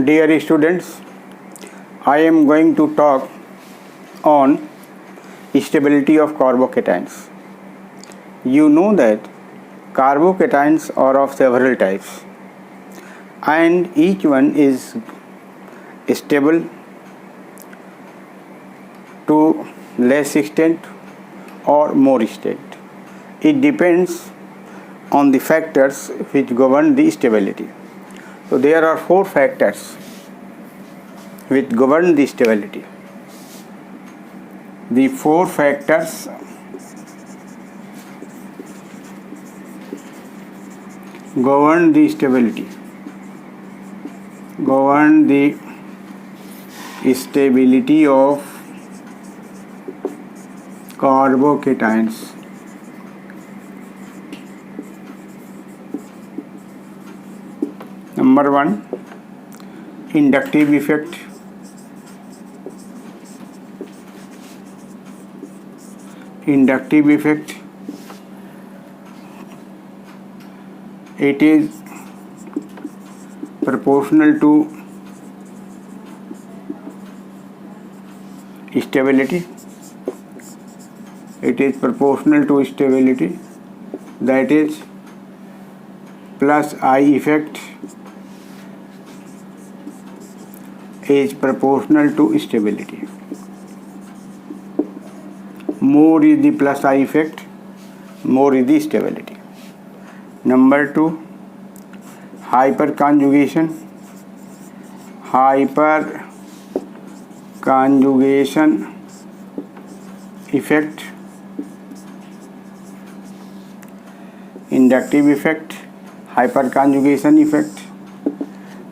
Dear students, I am going to talk on stability of carbocations. You know that carbocations are of several types and each one is stable to less extent or more extent. It depends on the factors which govern the stability. So there are four factors which govern the stability. The four factors govern the stability. Govern the stability of carbocations. Number one, inductive effect. Inductive effect. It is proportional to stability. It is proportional to stability. That is plus I effect is proportional to stability. More is the plus I effect, more is the stability. Number two, hyperconjugation. Hyperconjugation effect. Inductive effect, hyperconjugation effect.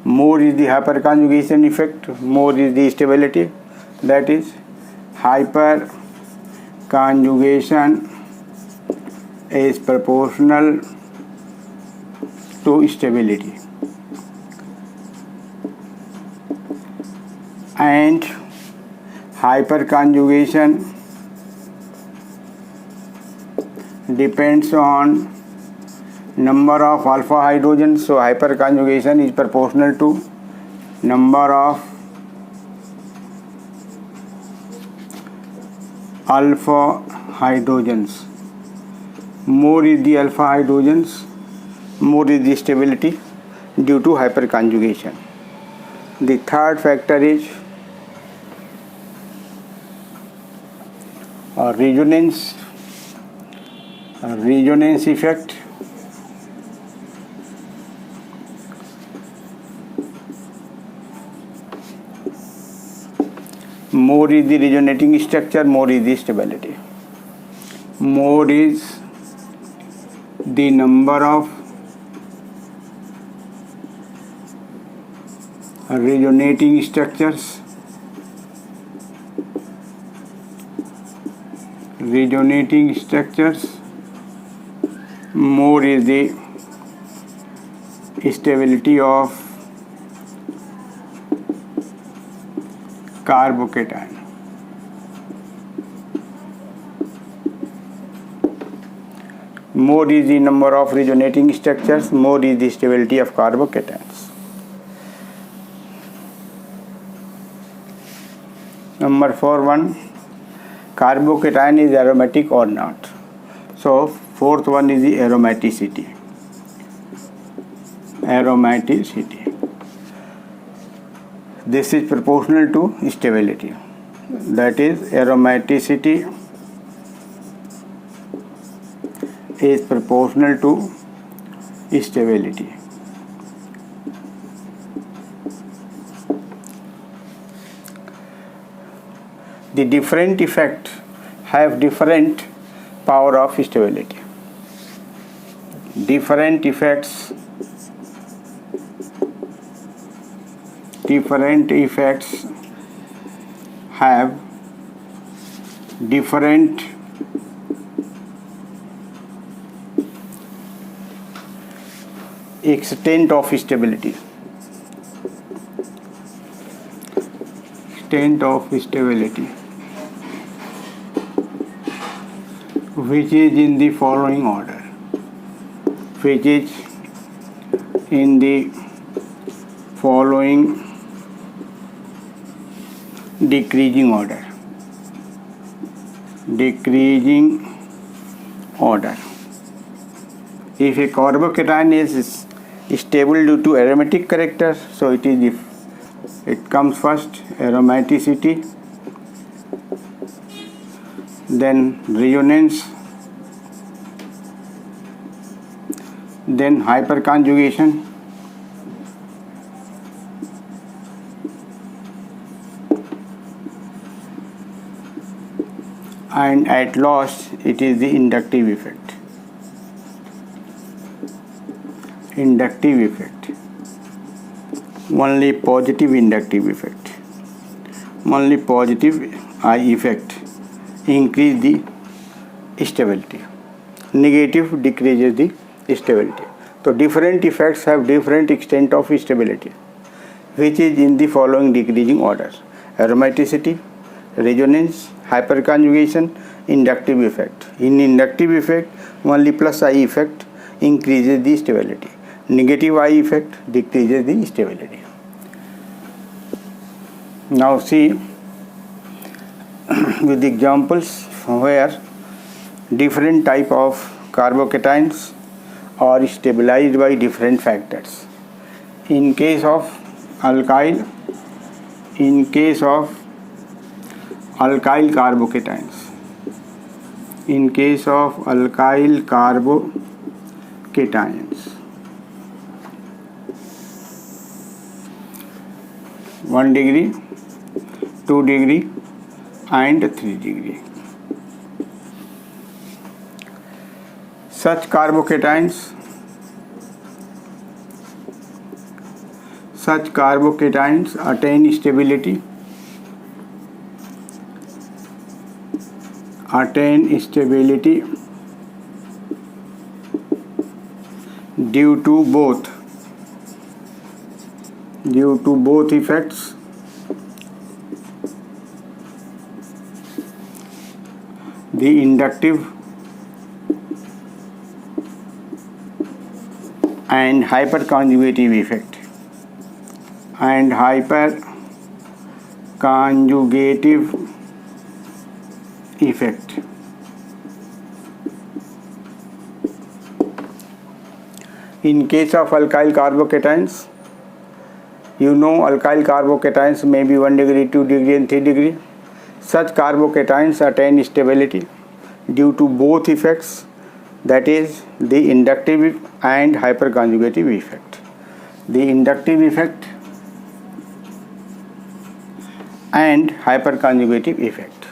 More is the hyperconjugation effect, more is the stability. That is hyperconjugation is proportional to stability. And hyperconjugation depends on number of alpha hydrogens. So hyperconjugation is proportional to number of alpha hydrogens. More is the alpha hydrogens, more is the stability due to hyperconjugation. The third factor is resonance effect. More is the resonating structure, more is the stability. More is the number of resonating structures. Resonating structures, more is the stability of carbocation. More is the number of resonating structures, more is the stability of carbocations. Number 4, carbocation is aromatic or not. So fourth one is the aromaticity. Aromaticity. This is proportional to stability. That is aromaticity is proportional to stability. The different effects have different power of stability. Different effects have different extent of stability. Extent of stability, which is in the following order. Which is in the following decreasing order. Decreasing order. If a carbocation is stable due to aromatic character, so it is, if it comes first aromaticity, then resonance, then hyperconjugation, and at last it is the inductive effect. Inductive effect. Only positive inductive effect. Only positive I effect increase the stability. Negative decreases the stability. So different effects have different extent of stability, which is in the following decreasing orders: aromaticity, resonance, hyperconjugation, inductive effect. In inductive effect, only plus I effect increases the stability. Negative I effect decreases the stability. Now see with the examples where different type of carbocations are stabilized by different factors. In case of alkyl carbocations, in case of alkyl carbocations, 1 degree, 2 degree and 3 degree. Such carbocations attain stability due to both effects, the inductive and hyperconjugative effect. In case of alkyl carbocations, you know alkyl carbocations may be 1 degree, 2 degree and 3 degree. Such carbocations attain stability due to both effects, that is the inductive and hyperconjugative effect. The inductive effect and hyperconjugative effect.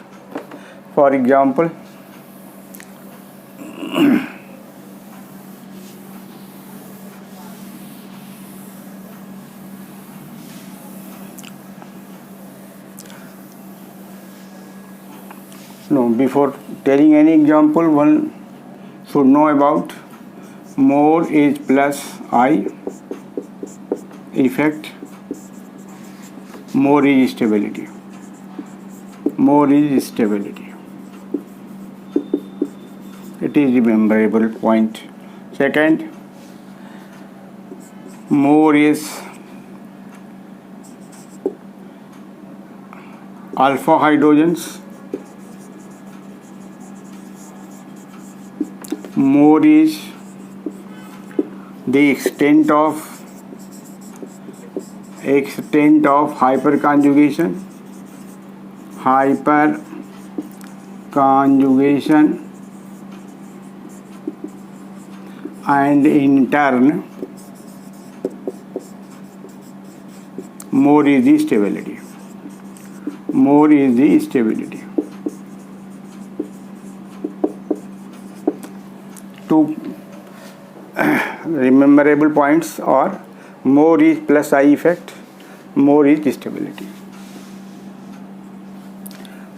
For example, before telling any example, one should know about more is plus I effect, more is stability. It is the memorable point. Second, more is alpha hydrogens, more is the extent of hyperconjugation and in turn more is the stability. Two rememberable points are more is plus I effect, more is stability.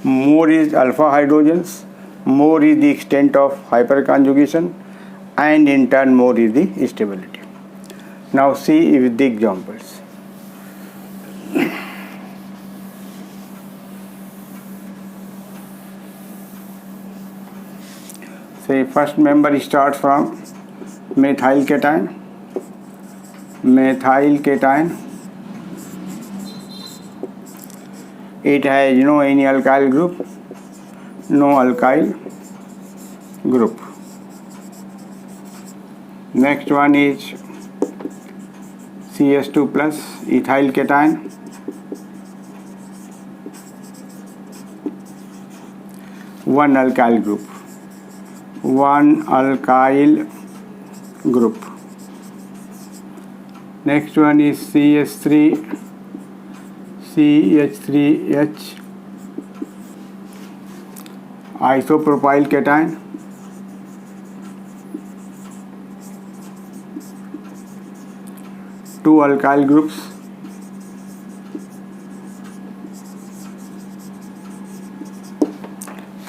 More is alpha hydrogens, more is the extent of hyperconjugation, and in turn more is the stability. Now see with the examples. Say first member starts from methyl cation. It has no any alkyl group, no alkyl group. Next one is CH2 plus ethyl cation. One alkyl group. One alkyl group. Next one is CH3H isopropyl cation. Two alkyl groups.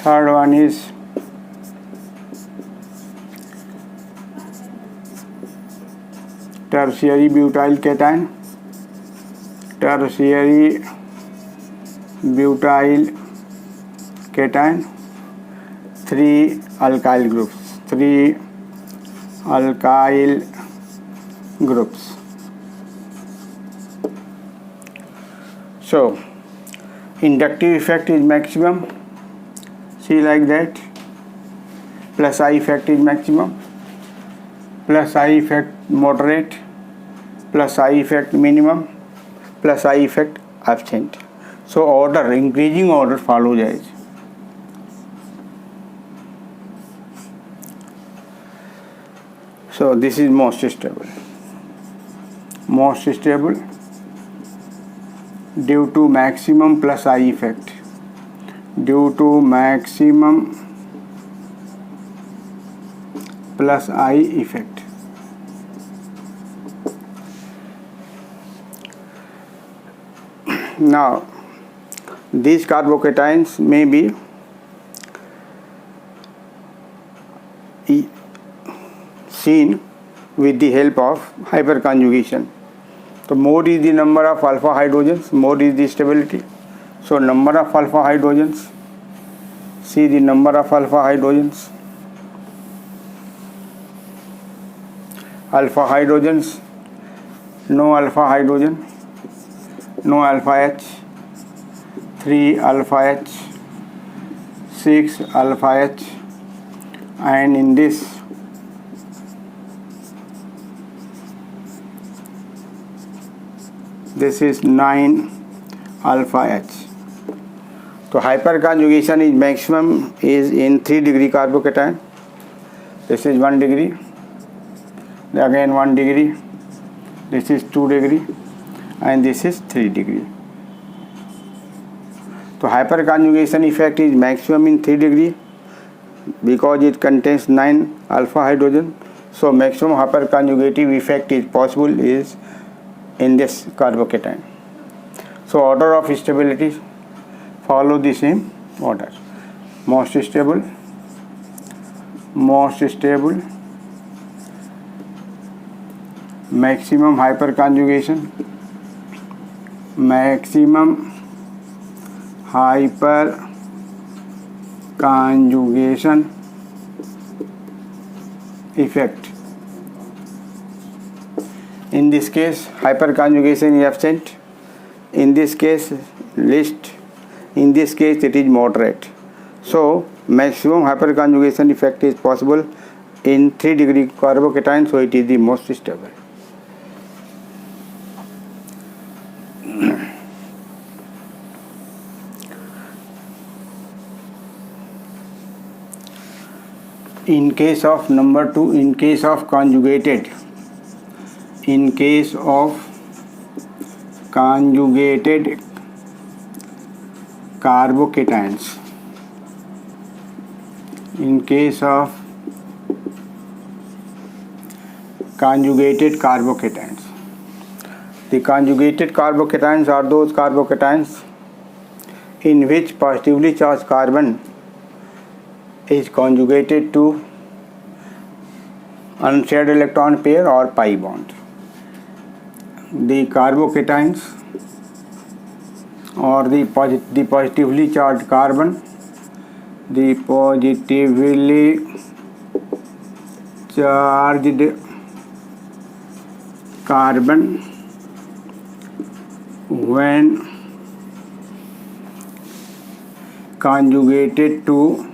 Third one is tertiary butyl cation. Tertiary butyl cation. Three alkyl groups. Three alkyl groups. So inductive effect is maximum. See like that. Plus I effect is maximum. Plus I effect moderate. Plus I effect minimum. Plus I effect absent. So order, increasing order follows as. So this is most stable. Most stable due to maximum plus I effect. Due to maximum plus I effect. Now these carbocations may be seen with the help of hyperconjugation. So more is the number of alpha hydrogens, more is the stability. So number of alpha hydrogens, see the number of alpha hydrogens. Alpha hydrogens, no alpha hydrogen, no alpha H, 3 alpha H, 6 alpha H, and in this is 9 alpha H. So hyperconjugation is maximum is in 3 degree carbocation. This is 1 degree, again 1 degree, this is 2 degree, and this is 3 degree. So hyperconjugation effect is maximum in 3 degree because it contains 9 alpha hydrogen. So maximum hyperconjugative effect is possible is in this carbocation. So order of stability follow the same order. Most stable, maximum hyperconjugation, maximum hyperconjugation effect. In this case hyperconjugation is absent, in this case least, in this case it is moderate. So maximum hyperconjugation effect is possible in 3 degree carbocation, so it is the most stable. In case of number 2, in case of conjugated carbocations, in case of conjugated carbocations, the conjugated carbocations are those carbocations in which positively charged carbon is conjugated to unshared electron pair or pi bond. The carbocations or the positively charged carbon, the positively charged carbon when conjugated to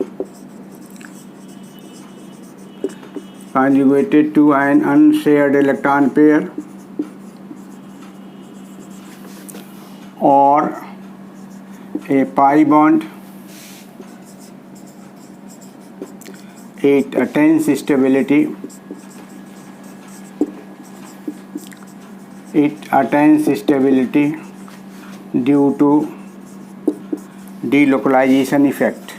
an unshared electron pair or a pi bond, it attains stability. Due to delocalization effect.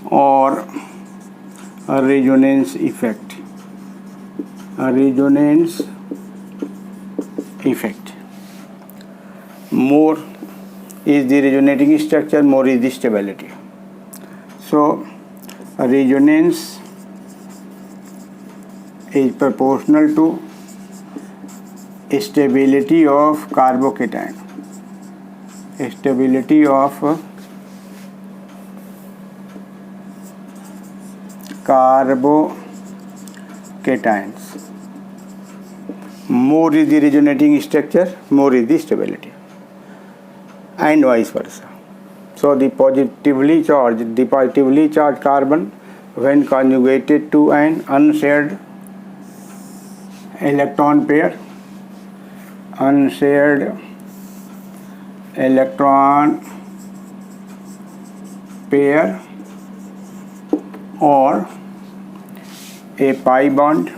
Or a resonance effect. More is the resonating structure, more is the stability. So resonance is proportional to stability of carbocation. More is the resonating structure, more is the stability, and vice versa. So the positively charged carbon, when conjugated to an unshared electron pair, or a pi bond,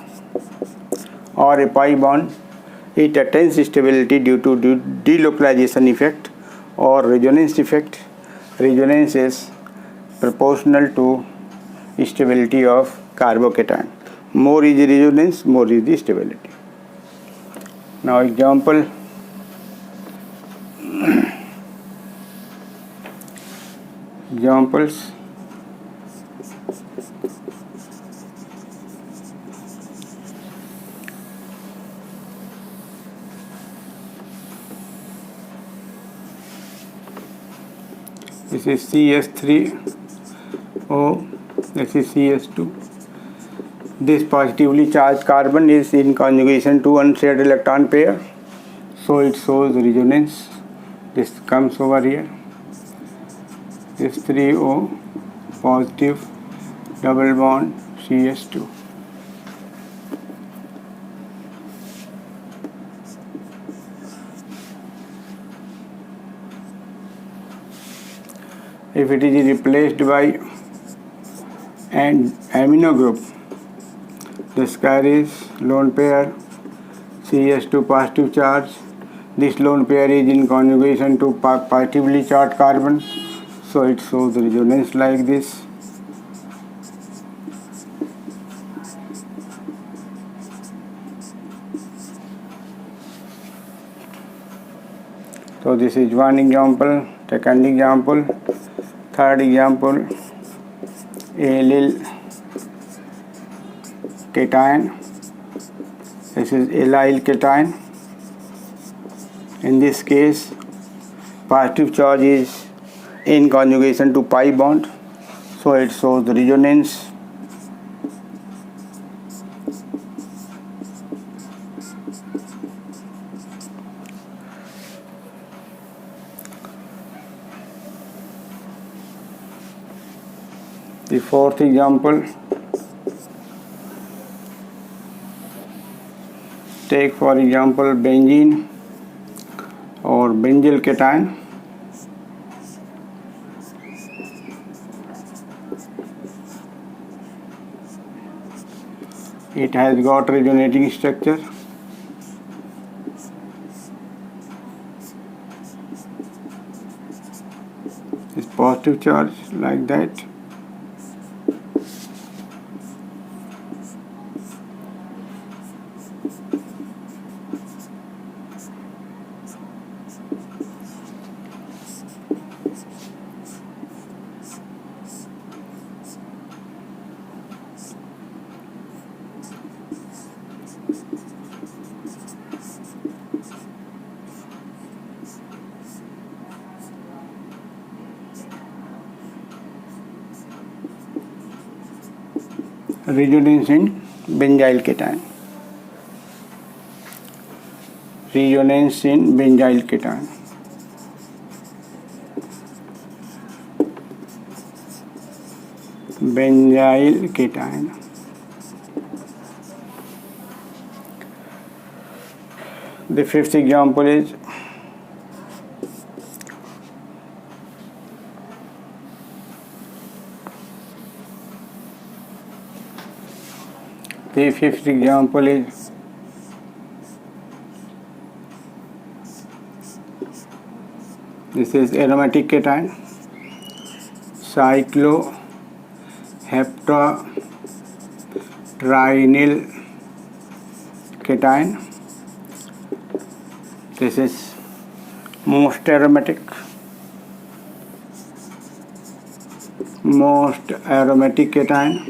it attains stability due to delocalization effect or resonance effect. Resonance is proportional to stability of carbocation. More is the resonance, more is the stability. Now examples. This is CH3O, this is CH2. This positively charged carbon is in conjugation to unshared electron pair, so it shows resonance. This comes over here. This 3O positive double bond CH2. If it is replaced by an amino group, this carries lone pair CH2 positive charge. This lone pair is in conjugation to positively charged carbon, so it shows resonance like this. So this is one example. Second example. Third example, allyl cation. This is allyl cation. In this case, positive charge is in conjugation to pi bond, so it shows the resonance. The fourth example, take for example benzene or benzyl cation. It has got resonating structure. It's positive charge like that. Resonance in benzyl cation. resonance in benzyl cation. Benzyl cation. The fifth example is this is aromatic cation, cycloheptatrinyl cation. This is most aromatic cation.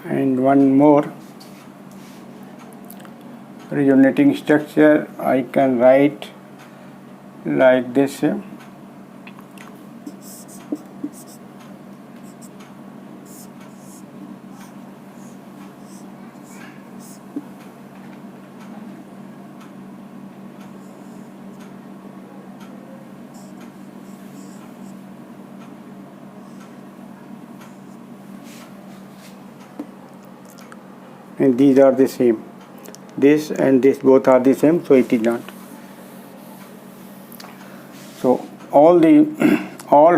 And one more resonating structure I can write like this. And these are the same, this and this both are the same, so it is not. So all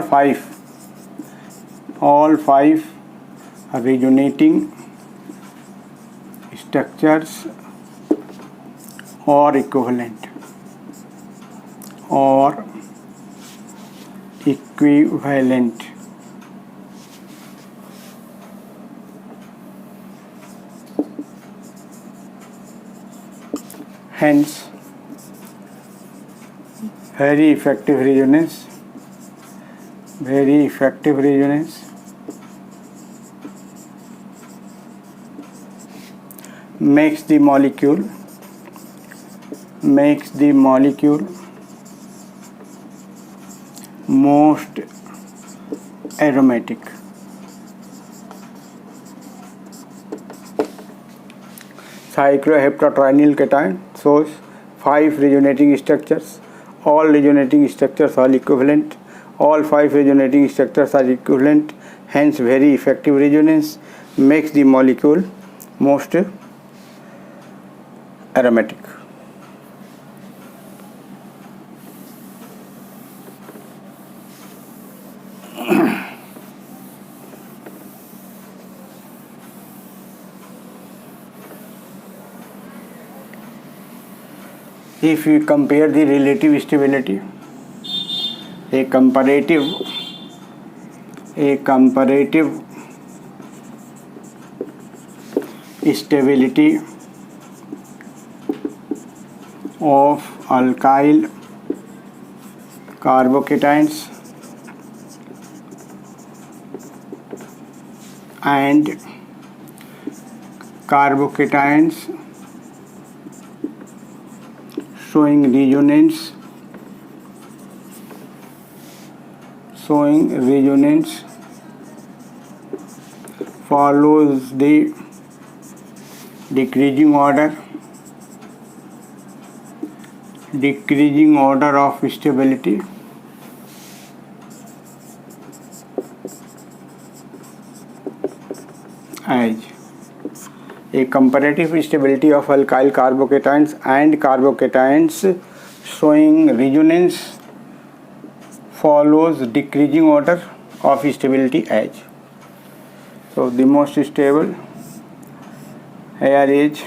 five resonating structures are equivalent or equivalent. Hence, very effective resonance makes the molecule most aromatic. Cycloheptatrinyl cation shows 5 resonating structures. All resonating structures are equivalent. All 5 resonating structures are equivalent. Hence, very effective resonance makes the molecule most aromatic. If we compare the relative stability, a comparative stability of alkyl carbocations and carbocations showing resonance follows the decreasing order decreasing order of stability as a comparative stability of alkyl carbocations and carbocations showing resonance follows decreasing order of stability as. So the most stable here is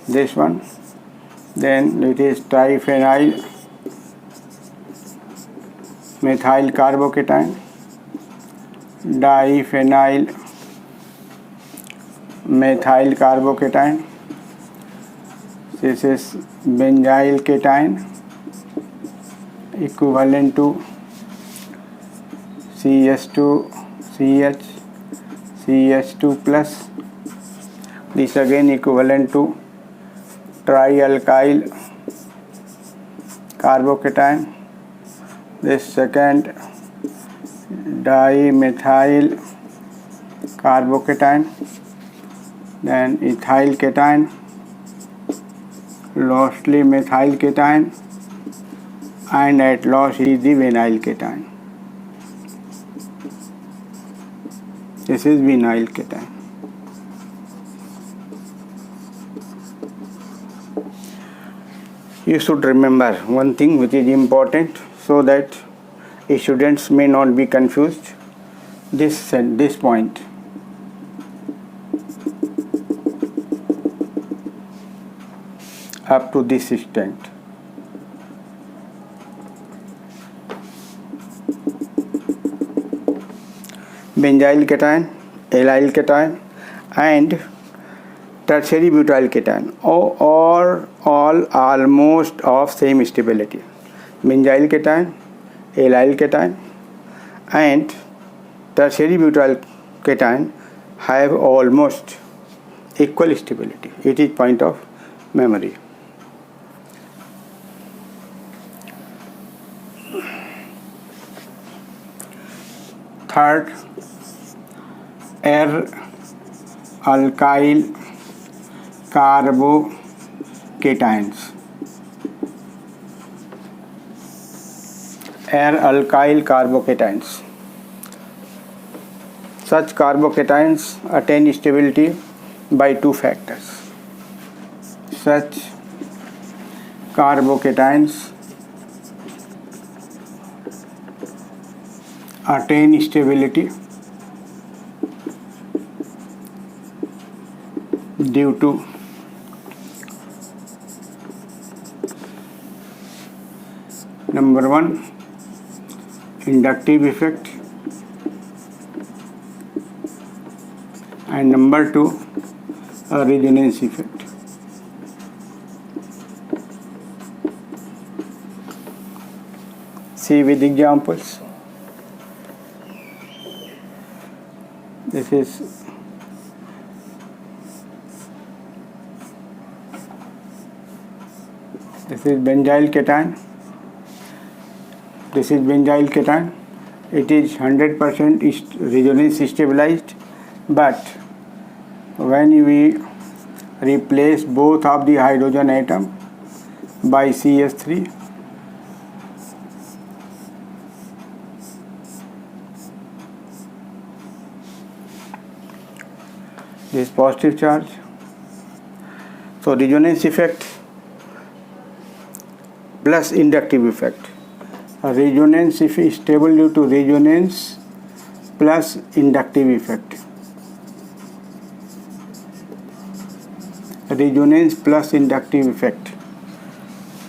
this one, then it is triphenyl methyl carbocation, diphenyl methyl carbocation, this is benzyl cation equivalent to CH2CH CH2 plus, this again equivalent to trialkyl carbocation, this second dimethyl carbocation, then ethyl cation, lastly methyl cation, and at last is the vinyl cation. This is vinyl cation. You should remember one thing which is important so that students may not be confused. This point. Up to this extent. Benzyl cation, allyl cation, and tertiary butyl cation, or all almost of same stability. Benzyl cation, allyl cation, and tertiary butyl cation have almost equal stability. It is point of memory. Third, alkyl carbocations. Alkyl carbocations. Such carbocations attain stability by two factors. Such carbocations attain stability due to number one, inductive effect, and number two, a resonance effect. See with examples. This is benzyl cation. This is benzyl cation. It is 100% resonance stabilized, but when we replace both of the hydrogen atom by CH3, this positive charge. So resonance effect plus inductive effect. Resonance if is stable due to resonance plus inductive effect. Resonance plus inductive effect.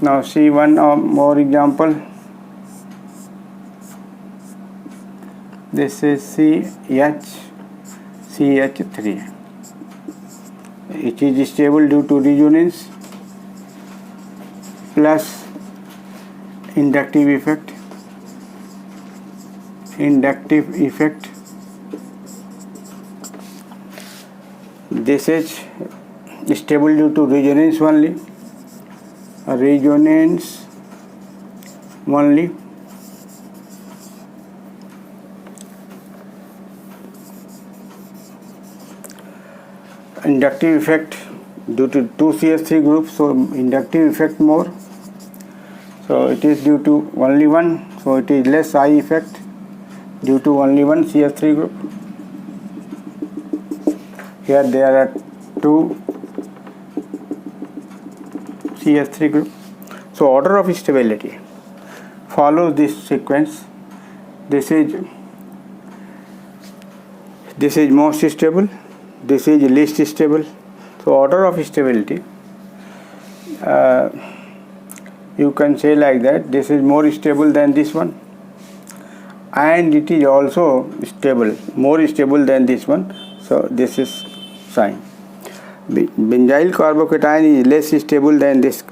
Now see one more example. This is CH3. It is stable due to resonance plus inductive effect. This is stable due to resonance only. Inductive effect due to 2 CH3 groups, so inductive effect more. So it is due to only one, so it is less I effect due to only one CH3 group. Here there are 2 CH3 group. So order of stability follows this sequence. This is most stable, this is least stable. So order of stability, you can say like that, this is more stable than this one, and it is also stable, more stable than this one. So this is sign. Benzyl carbocation is less stable than this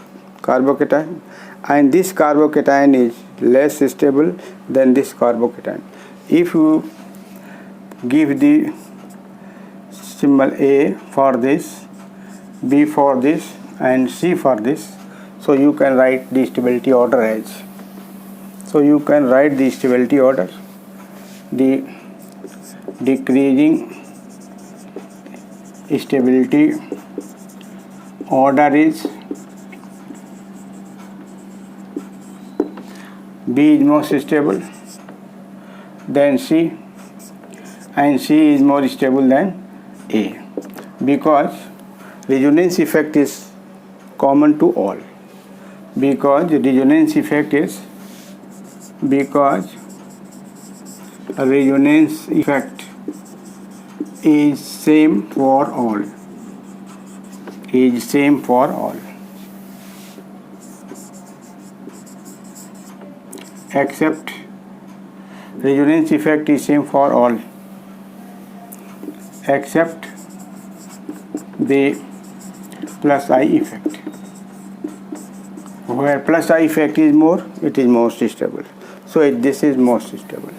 carbocation, and this carbocation is less stable than this carbocation. If you give the symbol A for this, B for this, and C for this, so you can write the stability order as. So you can write the stability order. The decreasing stability order is B is most stable, then C, and C is more stable than A, because resonance effect is common to all. Because resonance effect is same for all. Except resonance effect is same for all except the plus I effect. Where plus I effect is more, it is most stable. So this is most stable.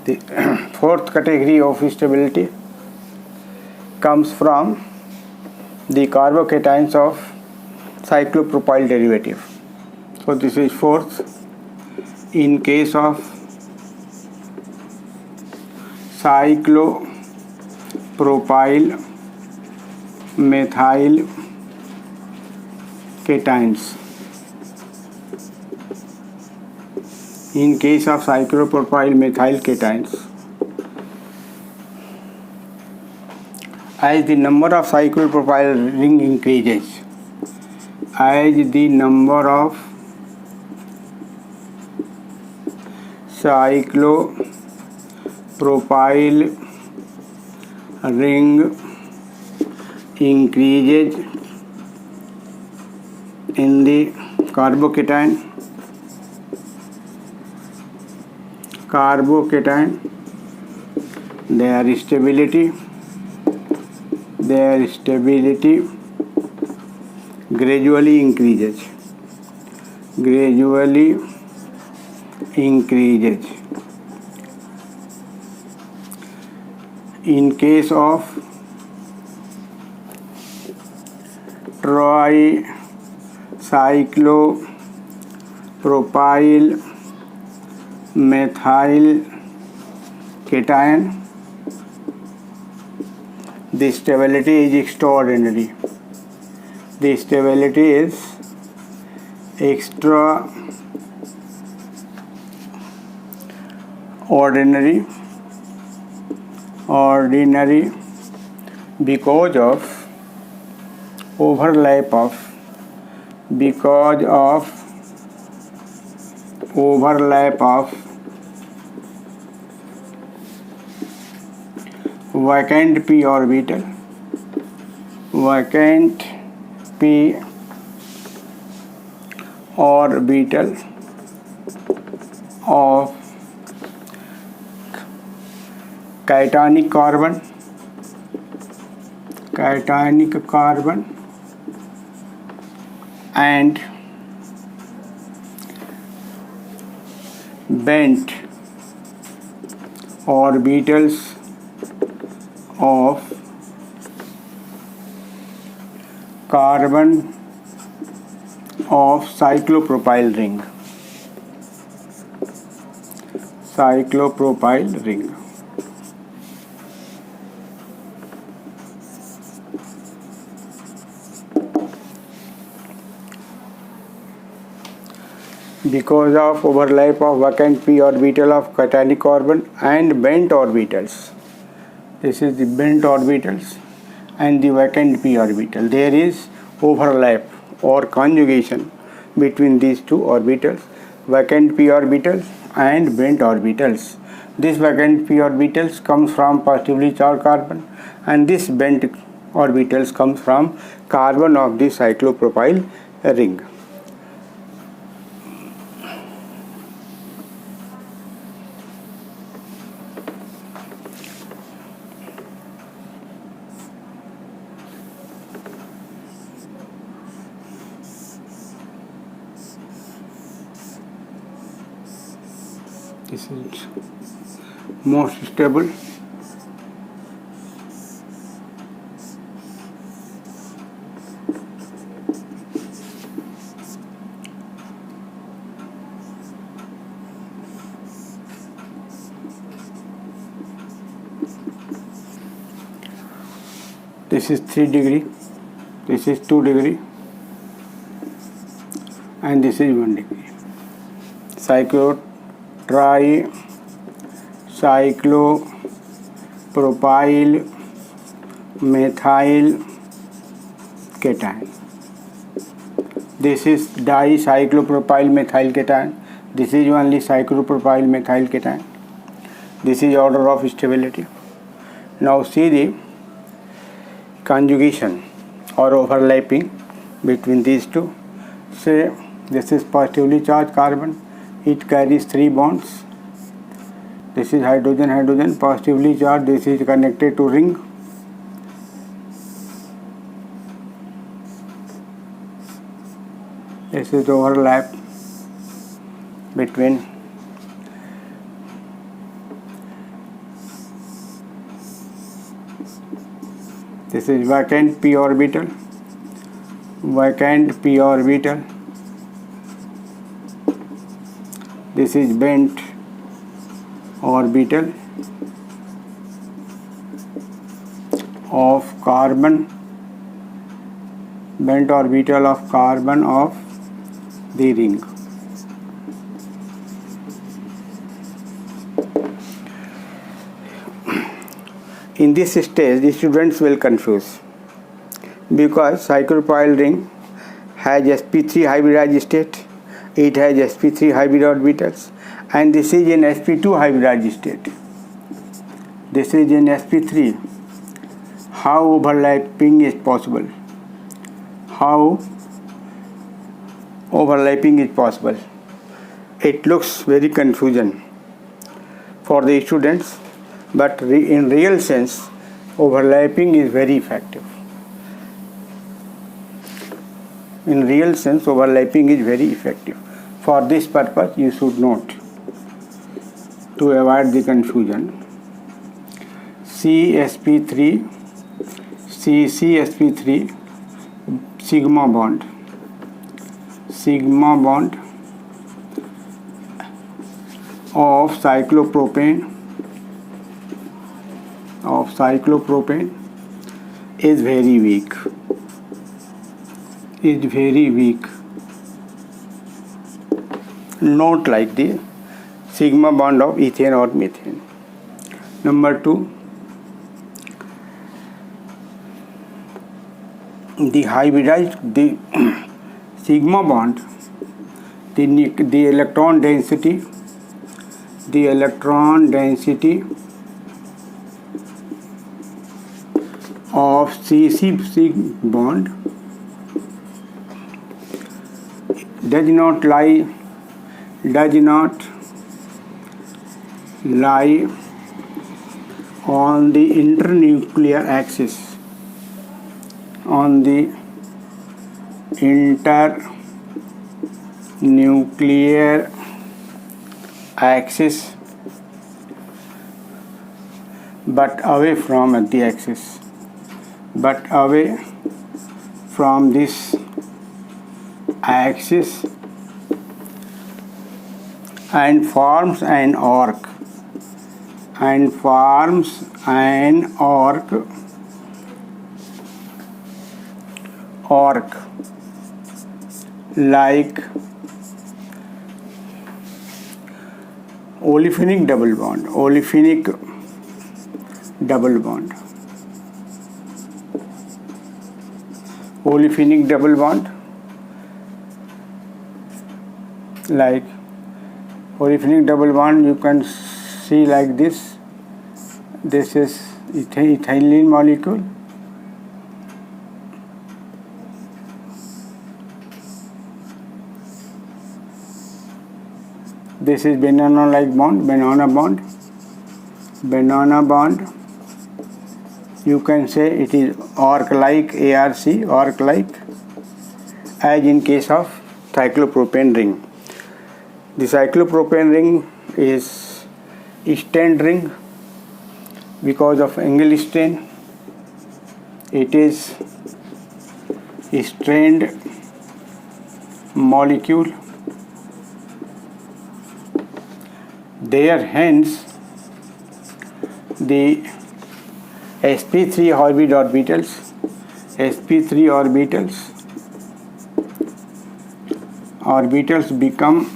The fourth category of stability comes from the carbocations of cyclopropyl derivative. So this is fourth. In case of cyclopropyl methyl cations. In case of cyclopropyl methyl cations, as the number of cyclopropyl ring increases, cyclopropyl ring increases in the carbocation, their stability gradually increases. In case of tricyclopropyl methyl cation, the stability is extraordinary. Ordinary because of overlap of vacant p orbital of cationic carbon and bent orbitals of carbon of cyclopropyl ring. because of overlap of vacant p orbital of cationic carbon and bent orbitals. This is the bent orbitals and the vacant p orbital. There is overlap or conjugation between these two orbitals, vacant p orbitals and bent orbitals. This vacant p orbitals comes from positively charged carbon, and this bent orbitals comes from carbon of the cyclopropyl ring. This is most stable. This is 3 degree, this is 2 degree, and this is 1 degree. Cyclopropyl methyl cation. This is dicyclopropyl methyl cation. This is only cyclopropyl methyl cation. This is order of stability. Now see the conjugation or overlapping between these two. Say this is positively charged carbon. It carries 3 bonds. This is hydrogen, hydrogen, positively charged. This is connected to ring. This is overlap between this is vacant p orbital, vacant p orbital. This is bent orbital of carbon, bent orbital of carbon of the ring. In this stage, the students will confuse because cyclopropyl ring has sp3 hybridized state. It has sp3 hybrid orbitals, and this is in sp2 hybridized state. This is in sp3. How overlapping is possible? How overlapping is possible? It looks very confusion for the students, but in real sense, overlapping is very effective. In real sense, overlapping is very effective. For this purpose, you should note, to avoid the confusion, CsP3, CsP3 sigma bond of cyclopropane is very weak. Not like the sigma bond of ethane or methane. Number 2, the hybridized sigma bond, the electron density of CC bond does not lie on the internuclear axis. But away from the axis. But away from this axis and forms an arc like olefinic double bond, olefinic double bond, olefinic double bond, like olefinic double bond you can see like this. This is ethylene molecule, this is banana like bond, banana bond, banana bond. You can say it is arc like, ARC, arc like, as in case of cyclopropane ring. The cyclopropane ring is strained ring because of angle strain. It is a strained molecule. There, hence, the sp3 orbitals, sp3 orbitals become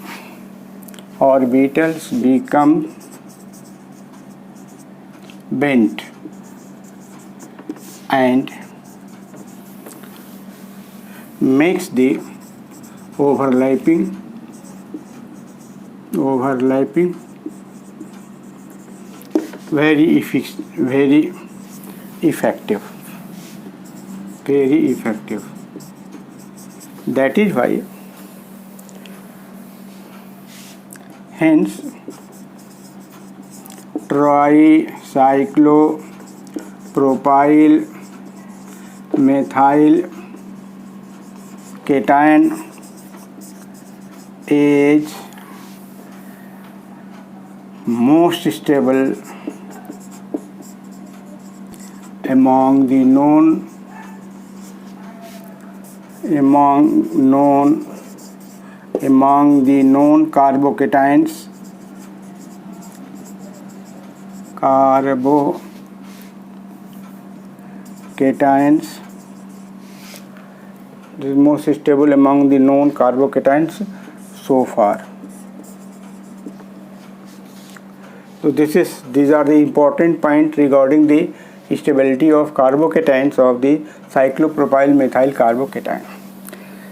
bent and makes the overlapping very effective. That is why, hence, tricyclopropyl methyl cation is most stable among the known carbocations, it is most stable among the known carbocations so far. So these are the important points regarding the stability of carbocations of the cyclopropyl methyl carbocation.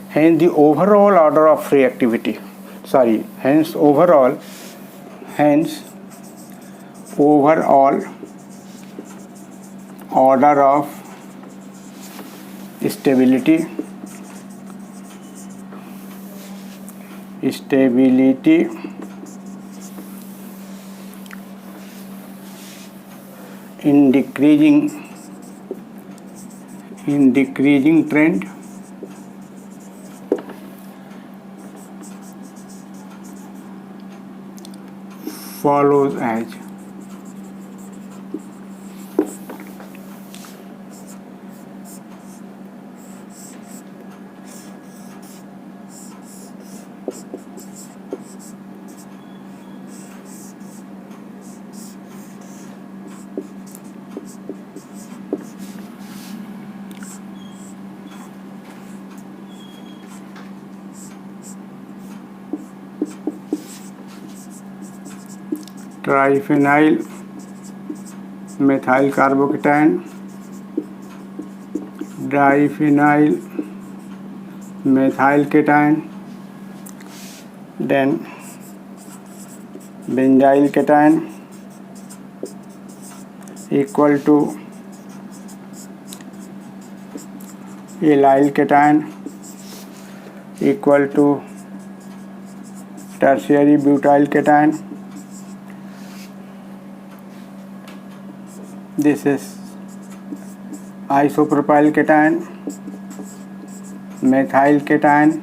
Hence the overall order of reactivity, overall order of stability in decreasing trend follows as triphenyl methyl carbocation, diphenyl methyl cation, then benzyl cation equal to allyl cation equal to tertiary butyl cation. This is isopropyl cation, ethyl cation,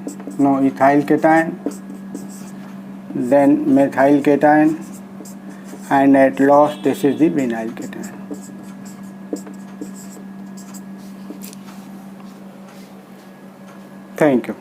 then methyl cation, and at last this is the vinyl cation. Thank you.